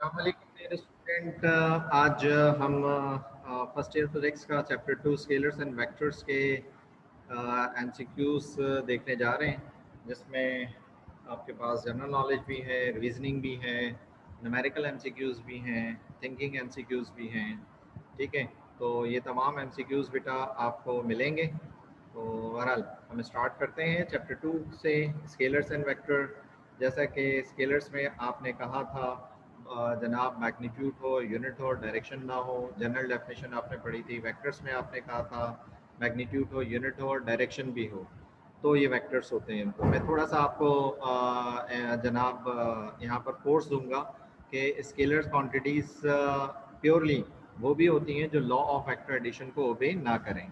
अस्सलामुअलैकुम मेरे स्टूडेंट। आज हम फर्स्ट ईयर फिजिक्स का चैप्टर 2 स्केलर्स एंड वेक्टर्स के एमसीक्यूज देखने जा रहे हैं, जिसमें आपके पास जनरल नॉलेज भी है, रीजनिंग भी है, न्यूमेरिकल एमसीक्यूज भी हैं, थिंकिंग एमसीक्यूज भी हैं। ठीक है, तो ये तमाम एमसीक्यूज बेटा आपको मिलेंगे। तो बहरहाल हम स्टार्ट करते हैं चैप्टर 2 से, स्केलर्स एंड वेक्टर। जैसा कि स्केलर्स में आपने कहा था जनाब मैग्नीट्यूड हो, यूनिट हो, डायरेक्शन ना हो। जनरल डेफिनेशन आपने पढ़ी थी। वेक्टर्स में आपने कहा था मैग्नीट्यूड हो, यूनिट हो और डायरेक्शन भी हो, तो ये वेक्टर्स होते हैं। तो मैं थोड़ा सा आपको जनाब यहाँ पर फोर्स दूंगा कि स्केलर क्वांटिटीज़ प्योरली वो भी होती हैं जो लॉ ऑफ वेक्टर एडिशन को ओबे ना करें।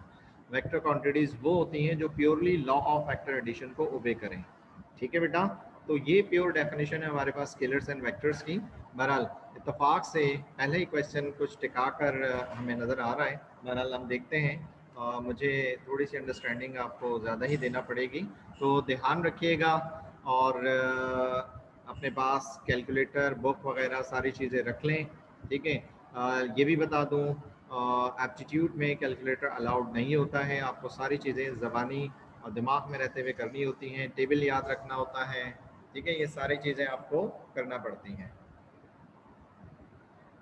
वेक्टर क्वांटिटीज़ वो होती हैं जो purely law of vector addition को ओबे करें। ठीक है बेटा, तो ये प्योर डेफिनेशन है हमारे पास स्केलर्स एंड वेक्टर्स की। बहरहाल इत्तेफाक से पहले ही क्वेश्चन कुछ टिका कर हमें नज़र आ रहा है। बहरहाल हम देखते हैं। मुझे थोड़ी सी अंडरस्टैंडिंग आपको ज़्यादा ही देना पड़ेगी, तो ध्यान रखिएगा। और अपने पास कैलकुलेटर, बुक वगैरह सारी चीज़ें रख लें। ठीक है, ये भी बता दूँ, एप्टीट्यूड में कैलकुलेटर अलाउड नहीं होता है। आपको सारी चीज़ें ज़बानी और दिमाग में रहते हुए करनी होती हैं। टेबल याद रखना होता है। ठीक है, ये सारी चीज़ें आपको करना पड़ती हैं।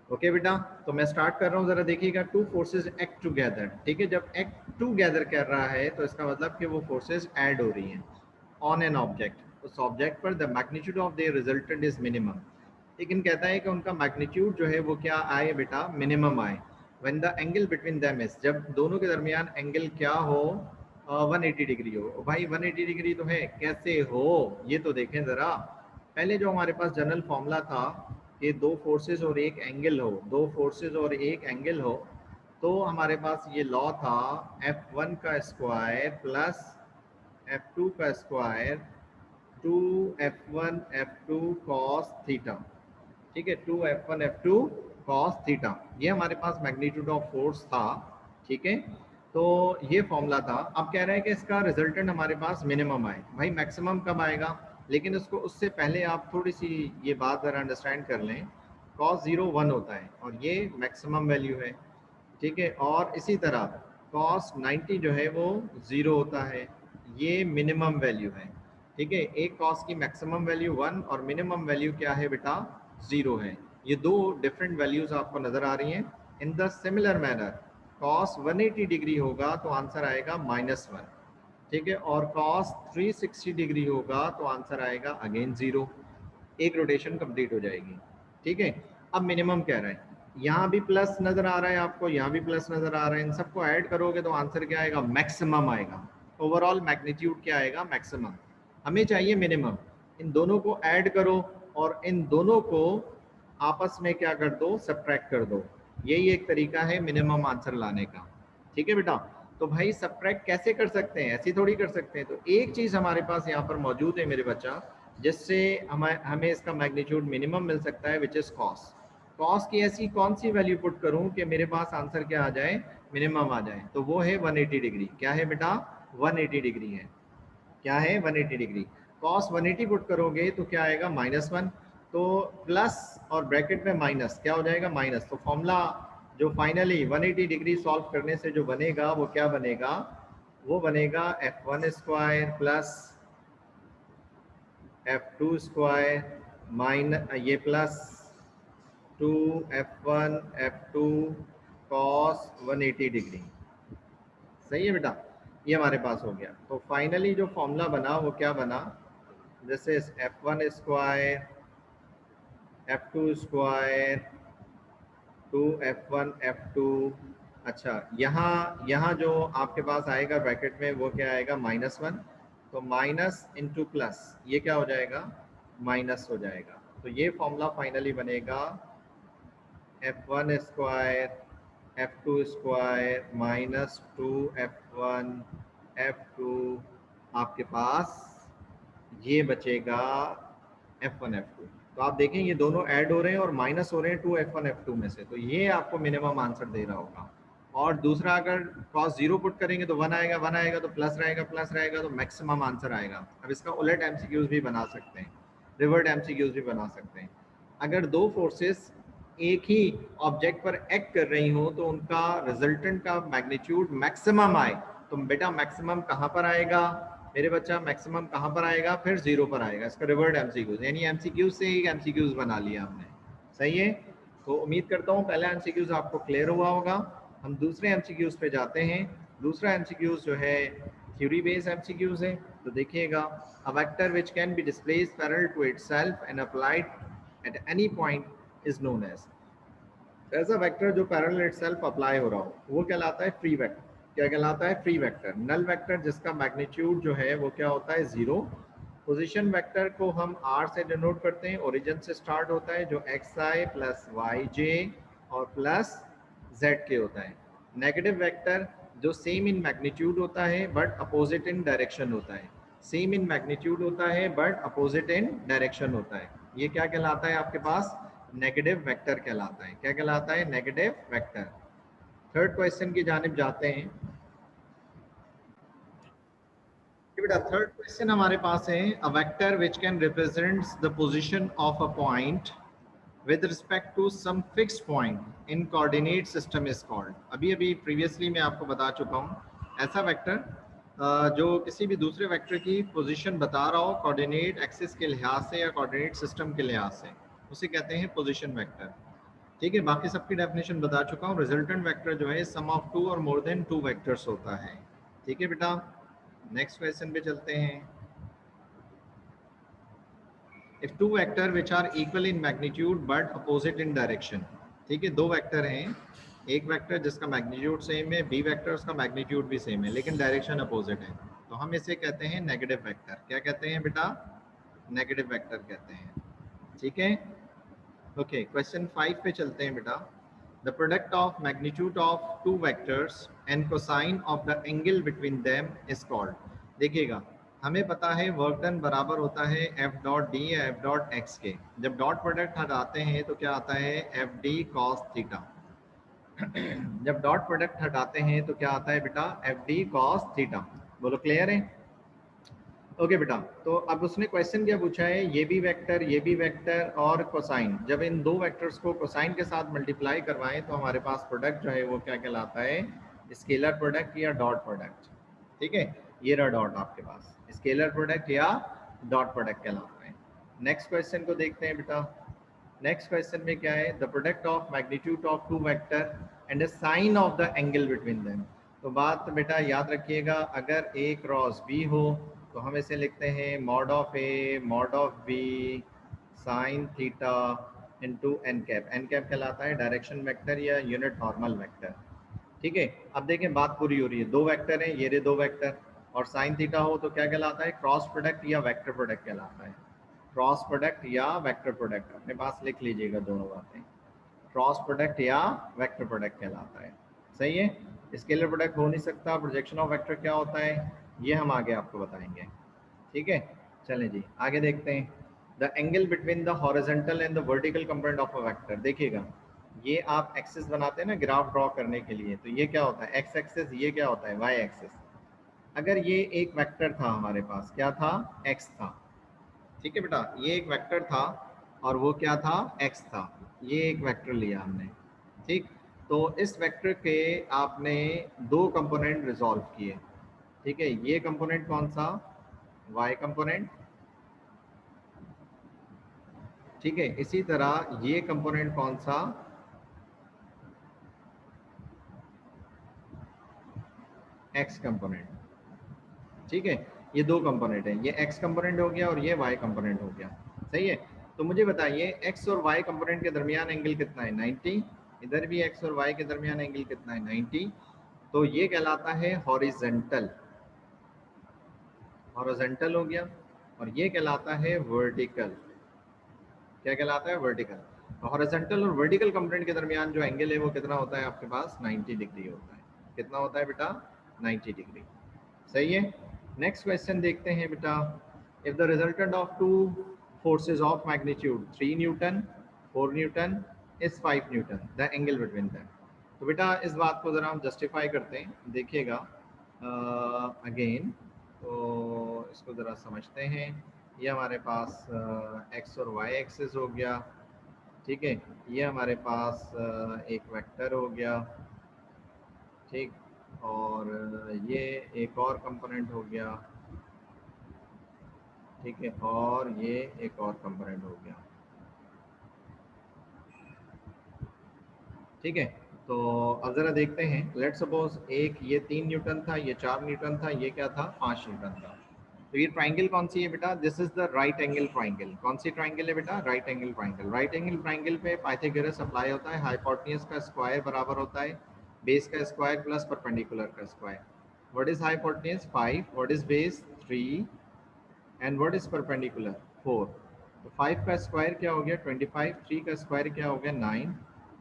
ओके बेटा, तो मैं स्टार्ट कर रहा हूँ, ज़रा देखिएगा। Two forces act together. ठीक है, जब एक्ट टुगेदर कर रहा है तो इसका मतलब कि वो फोर्सेस ऐड हो रही हैं ऑन एन ऑब्जेक्ट। उस ऑब्जेक्ट पर the magnitude of the resultant is minimum. लेकिन कहता है कि उनका मैग्नीट्यूड जो है वो क्या आए बेटा, मिनिमम आए। When the angle between them is, जब दोनों के दरमियान एंगल क्या हो, 180 डिग्री हो। भाई 180 डिग्री तो है, कैसे हो ये तो देखें ज़रा। पहले जो हमारे पास जनरल फॉर्मूला था कि दो फोर्सेस और एक एंगल हो, दो फोर्सेस और एक एंगल हो, तो हमारे पास ये लॉ था F1 का स्क्वायर प्लस F2 का square 2F1 F2 cos theta. ठीक है, 2F1 F2 कॉस थीटा, ये हमारे पास मैग्नीट्यूड ऑफ फोर्स था। ठीक है, तो ये फॉर्मूला था। अब कह रहे हैं कि इसका रिजल्टेंट हमारे पास मिनिमम आए। भाई मैक्सिमम कब आएगा, लेकिन उसको उससे पहले आप थोड़ी सी ये बात ज़रा अंडरस्टैंड कर लें। कॉस 0 1 होता है और ये मैक्सिमम वैल्यू है। ठीक है, और इसी तरह कॉस 90 जो है वो 0 होता है, ये मिनिमम वैल्यू है। ठीक है, एक कॉस की मैक्सिमम वैल्यू 1 और मिनिमम वैल्यू क्या है बेटा, 0 है। ये दो डिफरेंट वैल्यूज आपको नज़र आ रही हैं। In the similar manner cos 180 degree होगा तो आंसर आएगा -1। ठीक है, और कॉस 360 डिग्री होगा तो आंसर आएगा अगेन 0। एक रोटेशन कंप्लीट हो जाएगी। ठीक है, अब मिनिमम कह रहा है, यहाँ भी प्लस नज़र आ रहा है आपको, यहाँ भी प्लस नज़र आ रहा है। इन सबको ऐड करोगे तो आंसर क्या आएगा, मैक्सिमम आएगा। ओवरऑल मैग्नीट्यूड क्या आएगा, मैक्सिमम। हमें चाहिए मिनिमम। इन दोनों को ऐड करो और इन दोनों को आपस में क्या कर दो, सब्ट्रैक्ट कर दो। यही एक तरीका है मिनिमम आंसर लाने का। ठीक है बेटा, तो भाई सब्ट्रैक्ट कैसे कर सकते हैं, ऐसी थोड़ी कर सकते हैं। तो एक चीज़ हमारे पास यहाँ पर मौजूद है मेरे बच्चा, जिससे हमें इसका मैग्नीट्यूड मिनिमम मिल सकता है, विच इज़ कॉस। कॉस की ऐसी कौन सी वैल्यू पुट करूं कि मेरे पास आंसर क्या आ जाए, मिनिमम आ जाए। तो वो है 180 डिग्री। क्या है बेटा, 180 डिग्री है। क्या है, 180 डिग्री। कॉस 180 पुट करोगे तो क्या आएगा, -1। तो प्लस और ब्रैकेट में माइनस, क्या हो जाएगा, माइनस। तो फॉर्मूला जो फाइनली 180 डिग्री सॉल्व करने से जो बनेगा वो क्या बनेगा, वो बनेगा F1 square plus F2 square minus ये plus 2F1 F2 cos 180 degree. सही है बेटा, ये हमारे पास हो गया। तो फाइनली जो फॉर्मूला बना वो क्या बना, this is F1 square F2 square 2F1 F2। अच्छा, यहाँ यहाँ जो आपके पास आएगा ब्रैकेट में वो क्या आएगा, -1। तो माइनस इंटू प्लस, ये क्या हो जाएगा, माइनस हो जाएगा। तो ये फॉर्मूला फाइनली बनेगा F1 square F2 square minus 2F1 F2। आपके पास ये बचेगा F1 F2। तो आप देखें ये दोनों ऐड हो रहे हैं और माइनस हो रहे हैं 2F1 F2 में से, तो ये आपको मिनिमम आंसर दे रहा होगा। और दूसरा अगर कॉस 0 पुट करेंगे तो 1 आएगा, 1 आएगा तो प्लस रहेगा, प्लस रहेगा तो मैक्सिमम आंसर आएगा। अब इसका उलट एमसीक्यूज भी बना सकते हैं, रिवर्ट एमसीक्यूज भी बना सकते हैं। अगर दो फोर्सेस एक ही ऑब्जेक्ट पर एक्ट कर रही हो तो उनका रिजल्टेंट का मैग्नीट्यूड मैक्सिमम आए, तो बेटा मैक्सिमम कहाँ पर आएगा मेरे बच्चा, मैक्सिमम कहाँ पर आएगा, फिर जीरो पर आएगा। इसका रिवर्ट एमसीक्यूज, यानी एमसीक्यूज से एक एमसीक्यूज बना लिया हमने। सही है, तो उम्मीद करता हूँ पहला एमसीक्यूज आपको क्लियर हुआ होगा। हम दूसरे एमसीक्यूज पे जाते हैं। दूसरा एमसीक्यूज जो है थ्योरी बेस्ड एमसीक्यूज है। तो देखिएगा, a vector which can be displaced parallel to itself and applied at any point is known as. ऐसा वेक्टर जो पैरेलल इटसेल्फ अप्लाई हो रहा हो वो कहलाता है फ्री वेक्टर। क्या कहलाता है? Free vector. नल वेक्टर जिसका मैग्नीट्यूड जो है वो क्या होता है? जीरो। पोजीशन वेक्टर को हम आर से डिनोट करते हैं, ओरिजिन से स्टार्ट होता है, जो एक्स आई प्लस वाई जे और प्लस जेड के होता है। नेगेटिव वेक्टर जो सेम इन मैग्नीट्यूड होता है बट अपोजिट इन डायरेक्शन होता है। सेम इन मैग्नीट्यूड होता है बट अपोजिट इन डायरेक्शन होता है। ये क्या कहलाता है आपके पास? नेगेटिव वेक्टर कहलाता है। क्या कहलाता है? Negative vector. थर्ड क्वेश्चन की जानिब जाते हैं। बेटा थर्ड क्वेश्चन हमारे पास है, a vector which can represents the position of a point with respect to some fixed point in coordinate system is called. अभी अभी प्रीवियसली मैं आपको बता चुका हूँ, ऐसा वेक्टर जो किसी भी दूसरे वेक्टर की पोजीशन बता रहा हो कोऑर्डिनेट एक्सिस के लिहाज से या कोऑर्डिनेट सिस्टम के लिहाज से, उसे कहते हैं पोजीशन वेक्टर। ठीक है, बाकी सबकी डेफिनेशन बता चुका हूँ। रिजल्टेंट वेक्टर जो है सम ऑफ टू और मोर देन टू वेक्टर्स होता है। ठीक है बेटा, नेक्स्ट क्वेश्चन पे चलते हैं। If two vector which are equal in magnitude but opposite in direction. ठीक है, दो वेक्टर हैं, एक वेक्टर जिसका मैग्नीट्यूड सेम है, बी वेक्टर उसका मैग्नीट्यूड भी सेम है लेकिन डायरेक्शन अपोजिट है, तो हम इसे कहते हैं नेगेटिव वेक्टर। क्या कहते हैं बेटा? नेगेटिव वेक्टर कहते हैं। ठीक है, ओके क्वेश्चन 5 पे चलते हैं बेटा। The product of magnitude of two vectors and cosine of the angle between them is called. देखिएगा, हमें पता है वर्क डन बराबर होता है एफ डॉट डी या एफ डॉट एक्स के। जब डॉट प्रोडक्ट हटाते हैं तो क्या आता है? F D cos theta. जब डॉट प्रोडक्ट हटाते हैं तो क्या आता है बेटा? F D cos theta. बोलो क्लियर है? ओके बेटा, तो अब उसने क्वेश्चन क्या पूछा है, ये भी वेक्टर और कोसाइन, जब इन दो वेक्टर्स को कोसाइन के साथ मल्टीप्लाई करवाएं तो हमारे पास प्रोडक्ट जो है वो क्या कहलाता है? स्केलर प्रोडक्ट या डॉट प्रोडक्ट। ठीक है, ये रहा डॉट आपके पास, स्केलर प्रोडक्ट या डॉट प्रोडक्ट कहलाता है। नेक्स्ट क्वेश्चन को देखते हैं बेटा। नेक्स्ट क्वेश्चन में क्या है? The product of magnitude of two vector and the sine of the angle between them. तो बात बेटा याद रखिएगा, अगर ए क्रॉस बी हो तो हम इसे लिखते हैं mod of A mod of B sine theta into n cap. N cap कहलाता है डायरेक्शन वेक्टर या यूनिट नॉर्मल वेक्टर। ठीक है, अब देखें बात पूरी हो रही है, दो वेक्टर हैं, ये रहे दो वेक्टर, और साइन थीटा हो तो क्या कहलाता है? क्रॉस प्रोडक्ट या वेक्टर प्रोडक्ट कहलाता है। क्रॉस प्रोडक्ट या वेक्टर प्रोडक्ट अपने पास लिख लीजिएगा दोनों बातें, क्रॉस प्रोडक्ट या वेक्टर प्रोडक्ट कहलाता है। सही है, स्केलर प्रोडक्ट हो नहीं सकता। प्रोजेक्शन ऑफ वेक्टर क्या होता है ये हम आगे आपको बताएंगे। ठीक है, चलें जी आगे देखते हैं। The angle between the horizontal and the vertical component of a vector. देखिएगा, ये आप एक्सिस बनाते हैं ना ग्राफ ड्रॉ करने के लिए, तो ये क्या होता है? X axis. ये क्या होता है? Y axis. अगर ये एक वेक्टर था हमारे पास, क्या था? एक्स था। ठीक है बेटा, ये एक वेक्टर था और वो क्या था? एक्स था। ये एक वेक्टर लिया हमने। ठीक, तो इस वेक्टर के आपने दो कंपोनेंट रिजॉल्व किए। ठीक है, ये कंपोनेंट कौन सा? Y component. ठीक है, इसी तरह ये कंपोनेंट कौन सा? X component. ठीक है, ये दो कंपोनेंट है, ये एक्स कंपोनेंट हो गया और ये वाई कंपोनेंट हो गया। सही है, तो मुझे बताइए एक्स और वाई कंपोनेंट के दरमियान एंगल कितना है? 90। इधर भी एक्स और वाई के दरमियान एंगल कितना है? 90। तो ये कहलाता है हॉरिजेंटल। हॉरिजेंटल हो गया। और ये कहलाता है वर्टिकल। क्या कहलाता है? वर्टिकल। हॉरिजेंटल और वर्टिकल कंपोनेंट के दरमियान जो एंगल है वो कितना होता है आपके पास? 90 डिग्री होता है। कितना होता है बेटा? 90 डिग्री। सही है, नेक्स्ट क्वेश्चन देखते हैं बेटा। If the resultant of two forces of magnitude 3 Newton 4 Newton is 5 Newton, the angle between them. तो बेटा इस बात को ज़रा हम जस्टिफाई करते हैं। देखिएगा अगेन, तो इसको ज़रा समझते हैं। ये हमारे पास एक्स और वाई एक्सिस हो गया, ठीक है, ये हमारे पास एक वेक्टर हो गया, ठीक, और ये एक और कंपोनेंट हो गया, ठीक है, और ये एक और कंपोनेंट हो गया, ठीक है। तो अब ज़रा देखते हैं, लेट सपोज एक ये 3 न्यूटन था, ये 4 न्यूटन था, ये क्या था 5 न्यूटन था। तो ये ट्राइंगल कौन सी है बेटा? This is the right angle triangle. कौन सी ट्राइंगल है बेटा? Right angle triangle. Right angle triangle पे पाइथागोरस अप्लाई होता है। हाइपोटेन्यूज का स्क्वायर बराबर होता है बेस का स्क्वायर प्लस परपेंडिकुलर का square. What is hypotenuse? 5। What is base? 3। And what is perpendicular? 4। तो 5 का स्क्वायर क्या हो गया? 25। 3 का स्क्वायर क्या हो गया? 9।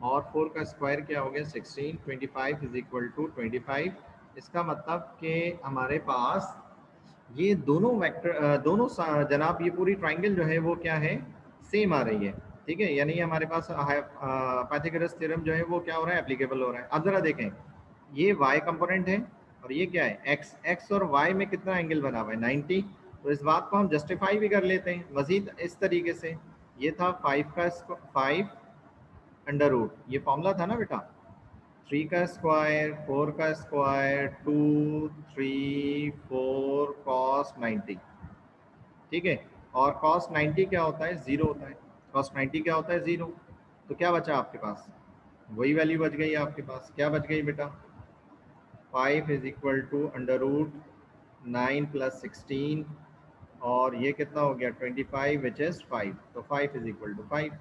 और 4 का स्क्वायर क्या हो गया? 16। 25 इज इक्वल टू 25। इसका मतलब कि हमारे पास ये दोनों वेक्टर दोनों जनाब ये पूरी ट्राइंगल जो है वो क्या है? सेम आ रही है, ठीक है। यानी हमारे पास पाइथागोरस थ्योरम जो है वो क्या हो रहा है? एप्लीकेबल हो रहा है। अब जरा देखें, ये y कंपोनेंट है और ये क्या है? x। x और y में कितना एंगल बना हुआ है? 90। तो इस बात को हम जस्टिफाई भी कर लेते हैं मजीद इस तरीके से। ये था 5 अंडर रूट, ये फॉर्मूला था ना बेटा, 3 का स्क्वायर, 4 का स्क्वायर, 2 3 4 cos 90, ठीक है। और cos 90 क्या होता है? 0 होता है। cos 90 क्या होता है? 0। तो क्या बचा आपके पास? वही वैल्यू बच गई आपके पास। क्या बच गई बेटा? 5 is equal to under root 9 plus 16, और ये कितना हो गया? 25 विच इज 5। तो 5 इज इक्वल टू 5।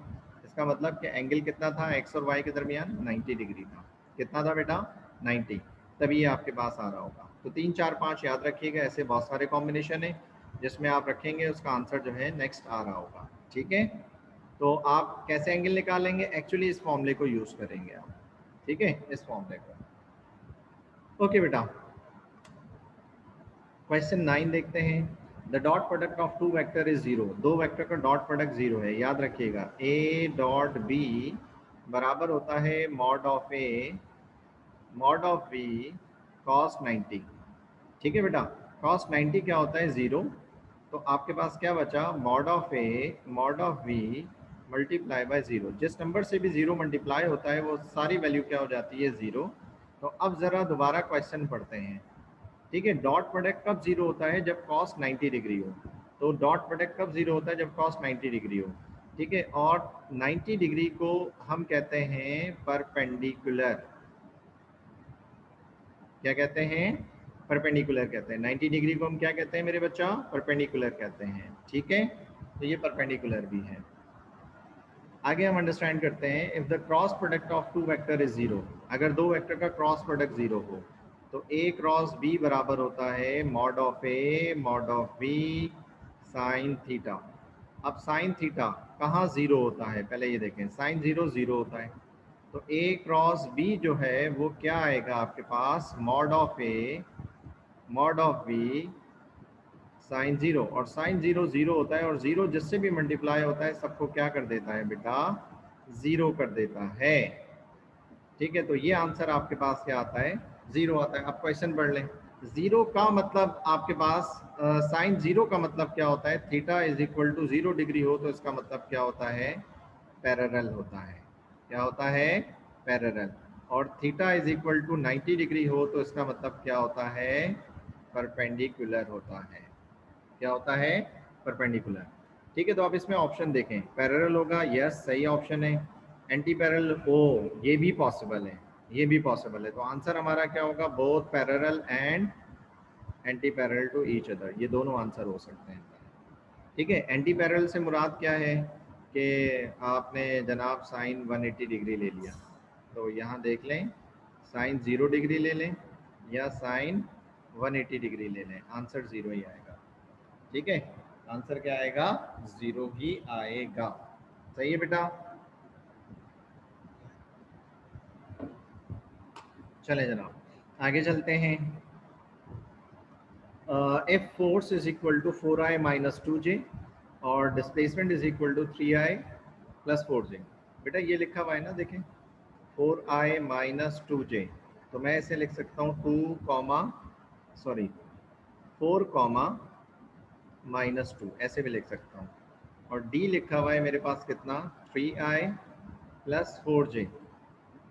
इसका मतलब कि एंगल कितना था एक्स और वाई के दरमियान? 90 डिग्री था। कितना था बेटा? 90। तभी ये आपके पास आ रहा होगा। तो 3 4 5 याद रखिएगा, ऐसे बहुत सारे कॉम्बिनेशन है जिसमें आप रखेंगे उसका आंसर जो है नेक्स्ट आ रहा होगा, ठीक है। तो आप कैसे एंगल निकालेंगे? एक्चुअली इस फॉर्मूले को यूज़ करेंगे आप, ठीक है, इस फॉर्मूले को। ओके बेटा, क्वेश्चन 9 देखते हैं। The dot product of two vector is zero. दो वेक्टर का डॉट प्रोडक्ट जीरो है। याद रखिएगा ए डॉट बी बराबर होता है मॉड ऑफ बी कॉस 90, ठीक है बेटा। कॉस 90 क्या होता है? जीरो। तो आपके पास क्या बचा? Mod of B multiply by zero. जिस नंबर से भी जीरो मल्टीप्लाई होता है वो सारी वैल्यू क्या हो जाती है? जीरो। तो अब ज़रा दोबारा क्वेश्चन पढ़ते हैं, ठीक है। डॉट प्रोडक्ट कब जीरो होता है? जब कॉस 90 डिग्री हो। तो डॉट प्रोडक्ट कब जीरो होता है? जब कॉस 90 डिग्री हो, ठीक है। और 90 डिग्री को हम कहते हैं परपेंडिकुलर। क्या कहते हैं? परपेंडिकुलर कहते हैं। 90 डिग्री को हम क्या कहते हैं मेरे बच्चा? परपेंडिकुलर कहते हैं, ठीक है। तो ये परपेंडिकुलर भी है। आगे हम अंडरस्टैंड करते हैं, if the cross product of two vector is zero. अगर दो वेक्टर का क्रॉस प्रोडक्ट जीरो हो तो ए क्रॉस बी बराबर होता है mod of B sine theta. अब साइन थीटा कहाँ जीरो होता है? पहले ये देखें, साइन जीरो जीरो होता है। तो ए क्रॉस बी जो है वो क्या आएगा आपके पास? Mod of B sine zero. और साइन जीरो जीरो होता है, और जीरो जिससे भी मल्टीप्लाई होता है सबको क्या कर देता है बेटा? जीरो कर देता है, ठीक है। तो ये आंसर आपके पास क्या आता है? जीरो आता है। अब क्वेश्चन पढ़ लें। जीरो का मतलब आपके पास साइन जीरो का मतलब क्या होता है? Theta is equal to zero degree हो तो इसका मतलब क्या होता है? पैरेलल होता है। क्या होता है? पैरेलल। और theta is equal to 90 degree हो तो इसका मतलब क्या होता है? परपेंडिकुलर होता है। क्या होता है? परपेंडिकुलर, ठीक है। तो आप इसमें ऑप्शन देखें, पैरेलल होगा, यस सही ऑप्शन है। एंटी पैरेलल ओ, ये भी पॉसिबल है, ये भी पॉसिबल है। तो आंसर हमारा क्या होगा? Both parallel and anti parallel to each other, ये दोनों आंसर हो सकते हैं, ठीक है। एंटी पैरेलल से मुराद क्या है कि आपने जनाब साइन 180 डिग्री ले लिया, तो यहाँ देख लें साइन 0 डिग्री ले लें या साइन 180 डिग्री ले लें, आंसर ज़ीरो ही आएगा, ठीक है। आंसर क्या आएगा? जीरो ही आएगा। सही है बेटा। चले जनाब आगे चलते हैं। If force is equal to 4i minus 2j और displacement is equal to 3i plus 4j। बेटा ये लिखा हुआ है ना, देखें 4i माइनस 2j, तो मैं इसे लिख सकता हूँ 2 कॉमा सॉरी 4 कॉमा माइनस 2, ऐसे भी लिख सकता हूँ। और d लिखा हुआ है मेरे पास कितना? 3i plus 4j।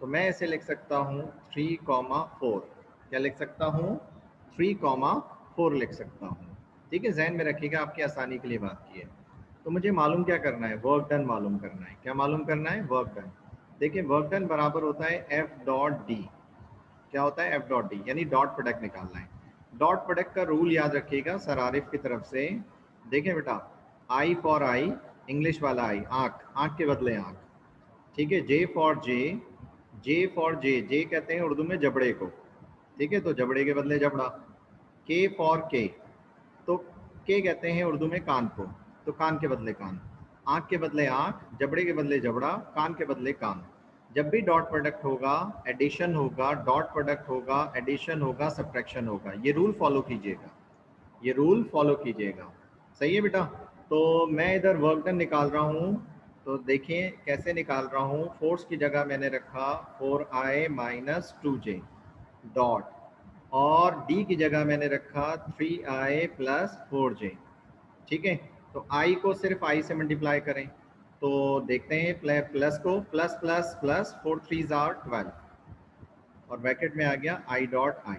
तो मैं ऐसे लिख सकता हूँ 3,4। क्या लिख सकता हूँ? 3,4 लिख सकता हूँ। ठीक है, जहन में रखिएगा, आपकी आसानी के लिए बात की है। तो मुझे मालूम क्या करना है? वर्क डन मालूम करना है। क्या मालूम करना है? Work done. देखिए वर्क डन बराबर होता है एफ डॉट डी। क्या होता है? एफ डॉट डी, यानी डॉट प्रोडक्ट निकालना है। डॉट प्रोडक्ट का रूल याद रखिएगा सर आरिफ की तरफ से। देखिए बेटा, आई फॉर आई, इंग्लिश वाला आई, आँख, आँख के बदले आँख। ठीक है, J for J, J for जे, जे कहते हैं उर्दू में जबड़े को। ठीक है, तो जबड़े के बदले जबड़ा। के फॉर के, तो के कहते हैं उर्दू में कान को, तो कान के बदले कान। आँख के बदले आँख, जबड़े के बदले जबड़ा, कान के बदले कान। जब भी डॉट प्रोडक्ट होगा एडिशन होगा, डॉट प्रोडक्ट होगा एडिशन होगा, सब्ट्रैक्शन होगा। ये रूल फॉलो कीजिएगा, ये रूल फॉलो कीजिएगा। सही है बेटा? तो मैं इधर वर्क डन निकाल रहा हूँ, तो देखिए कैसे निकाल रहा हूँ। फोर्स की जगह मैंने रखा 4i माइनस 2j डॉट, और डी की जगह मैंने रखा 3i प्लस 4j। ठीक है, तो i को सिर्फ i से मल्टीप्लाई करें, तो देखते हैं प्लस को प्लस प्लस प्लस 4 3 आर 12, और ब्रैकेट में आ गया i डॉट i।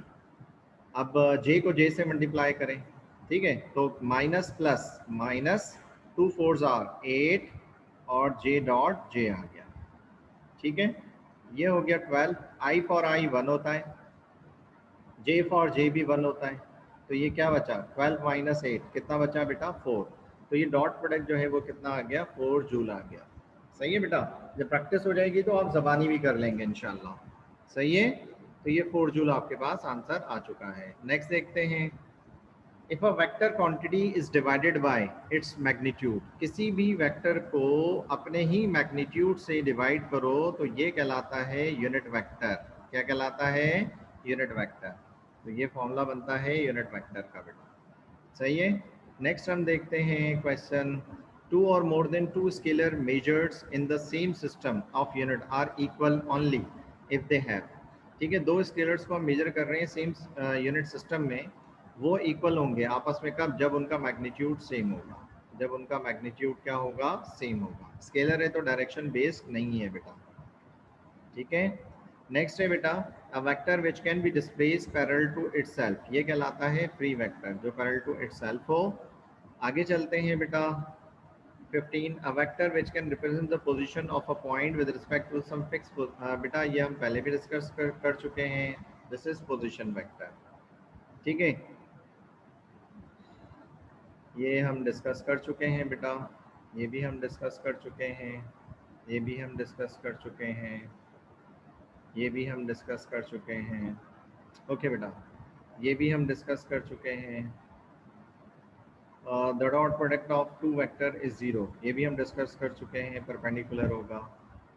अब j को j से मल्टीप्लाई करें, ठीक है, तो माइनस प्लस माइनस 2 4 आर 8, और j डॉट j आ गया। ठीक है, ये हो गया 12। i फॉर i 1 होता है, j फॉर j भी 1 होता है, तो ये क्या बचा? 12 माइनस 8, कितना बचा बेटा? 4। तो ये डॉट प्रोडक्ट जो है वो कितना आ गया? 4 जूल आ गया। सही है बेटा? जब प्रैक्टिस हो जाएगी तो आप ज़बानी भी कर लेंगे इंशाल्लाह। सही है, तो ये 4 जूल आपके पास आंसर आ चुका है। नेक्स्ट देखते हैं, if a vector quantity is divided by its magnitude, किसी भी वेक्टर को अपने ही मैग्नीट्यूड से डिवाइड करो तो ये कहलाता है यूनिट वेक्टर। क्या कहलाता है? Unit vector. तो ये फॉर्मूला बनता है यूनिट वेक्टर का बेटा। सही है। नेक्स्ट हम देखते हैं क्वेश्चन, टू और more than two scalar measures in the same system of unit are equal only if they have. ठीक है, दो स्केलर्स को हम मेजर कर रहे हैं सेम यूनिट सिस्टम में, वो इक्वल होंगे आपस में कब? जब उनका मैग्नीट्यूड सेम होगा। जब उनका मैग्नीट्यूड क्या होगा? सेम होगा। स्केलर है तो डायरेक्शन बेस्ड नहीं है बेटा। ठीक है, नेक्स्ट है बेटा, a vector which can be displace parallel to itself, ये कहलाता है फ्री वेक्टर, जो पैरेलल टू इटसेल्फ हो। आगे चलते हैं बेटा, 15, a vector which can represent the position of a point with respect to some fix. बेटा ये हम पहले भी डिस्कस कर चुके हैं, दिस इज पोजीशन वेक्टर। ठीक है, ये हम डिस्कस कर चुके हैं बेटा, ये भी हम डिस्कस कर चुके हैं, ये भी हम डिस्कस कर चुके हैं, ये भी हम डिस्कस कर चुके हैं। ओके बेटा, ये भी हम डिस्कस कर चुके हैं। The dot product of two vector is zero, ये भी हम डिस्कस कर चुके हैं, परपेंडिकुलर होगा।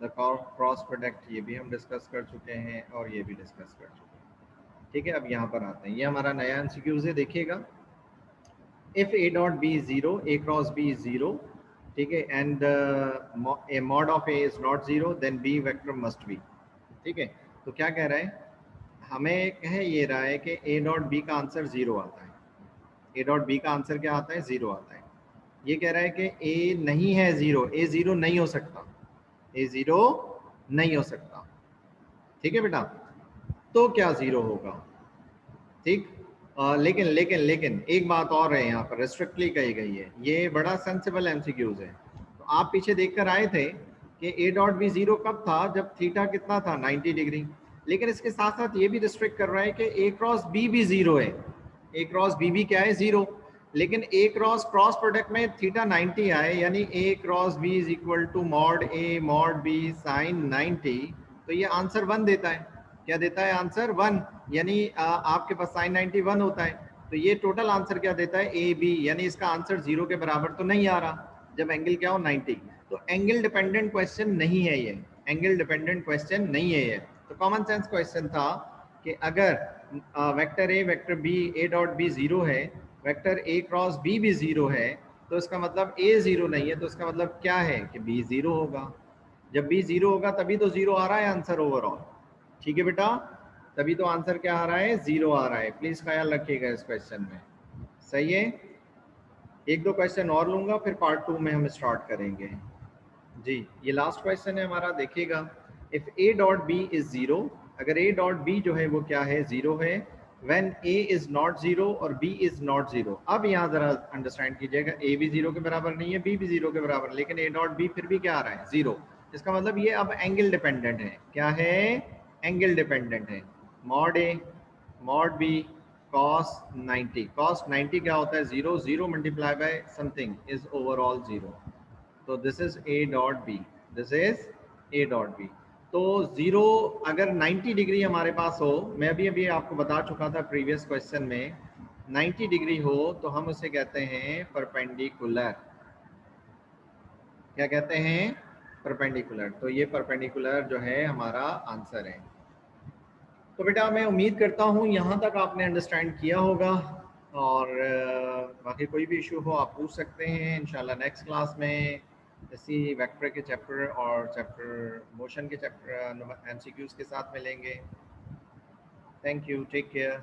द क्रॉस प्रोडक्ट, ये भी हम डिस्कस कर चुके हैं, और ये भी डिस्कस कर चुके हैं। ठीक है, अब यहाँ पर आते हैं, ये हमारा नया एमसीक्यूज है, देखिएगा। If A dot B is zero, A cross B is zero, ठीक है, and A mod of A is not zero, then B vector must be. ठीक है, तो क्या कह रहा है? हमें कह ये रहा है कि ए डॉट बी का आंसर ज़ीरो आता है। ए डॉट बी का आंसर क्या आता है? ज़ीरो आता है। ये कह रहा है कि ए नहीं है ज़ीरो, ए ज़ीरो नहीं हो सकता, ए ज़ीरो नहीं हो सकता। ठीक है बेटा, तो क्या ज़ीरो होगा? ठीक, लेकिन लेकिन लेकिन एक बात और है, यहाँ पर रेस्ट्रिक्टली कही गई है, ये बड़ा सेंसिबल एमसीक्यूज है। तो आप पीछे देखकर आए थे कि ए डॉट बी ज़ीरो कब था? जब थीटा कितना था? 90 डिग्री। लेकिन इसके साथ साथ ये भी रिस्ट्रिक्ट कर रहा है कि ए क्रॉस बी भी ज़ीरो है, ए क्रॉस बी भी क्या है? ज़ीरो। लेकिन ए क्रॉस क्रॉस प्रोडक्ट में थीटा 90 आए, यानी A cross B is equal to mod A mod B sine 90, तो ये आंसर 1 देता है। क्या देता है? आंसर 1, यानी आपके पास साइन 91 होता है, तो ये टोटल आंसर क्या देता है? ए बी, यानी इसका आंसर 0 के बराबर तो नहीं आ रहा जब एंगल क्या हो? 90। तो एंगल डिपेंडेंट क्वेश्चन नहीं है ये, एंगल डिपेंडेंट क्वेश्चन नहीं है ये। तो कॉमन सेंस क्वेश्चन था कि अगर vector A vector B, A dot B zero है, वेक्टर ए क्रॉस बी भी ज़ीरो है, तो इसका मतलब ए ज़ीरो नहीं है, तो इसका मतलब क्या है? कि बी ज़ीरो होगा। जब बी ज़ीरो होगा तभी तो ज़ीरो आ रहा है आंसर ओवरऑल। ठीक है बेटा, तभी तो आंसर क्या आ रहा है? ज़ीरो आ रहा है। प्लीज़ ख्याल रखिएगा इस क्वेश्चन में। सही है, एक दो क्वेश्चन और लूँगा, फिर पार्ट 2 में हम स्टार्ट करेंगे। जी, ये लास्ट क्वेश्चन है हमारा, देखिएगा। If A dot B is zero, अगर ए डॉट बी जो है वो क्या है, जीरो है, when A is not zero और बी इज नॉट जीरो। अब यहाँ जरा अंडरस्टैंड कीजिएगा, ए भी जीरो के बराबर नहीं है, बी भी जीरो के बराबर, लेकिन ए डॉट बी फिर भी क्या आ रहा है, जीरो। इसका मतलब ये अब एंगल डिपेंडेंट है। क्या है, एंगल डिपेंडेंट है। Mod A mod B cos 90, cos 90 क्या होता है, zero, zero multiply by something is overall zero. तो this is A dot B, this is A dot B. तो जीरो अगर 90 डिग्री हमारे पास हो, मैं अभी अभी आपको बता चुका था प्रीवियस क्वेश्चन में, 90 डिग्री हो तो हम उसे कहते हैं परपेंडिकुलर। क्या कहते हैं, परपेंडिकुलर। तो ये परपेंडिकुलर जो है हमारा आंसर है। तो बेटा मैं उम्मीद करता हूँ यहाँ तक आपने अंडरस्टैंड किया होगा, और बाकी कोई भी इशू हो आप पूछ सकते हैं। इंशाल्लाह नेक्स्ट क्लास में इसी वेक्टर के चैप्टर और चैप्टर मोशन के चैप्टर एमसीक्यूज के साथ मिलेंगे। Thank you, take care.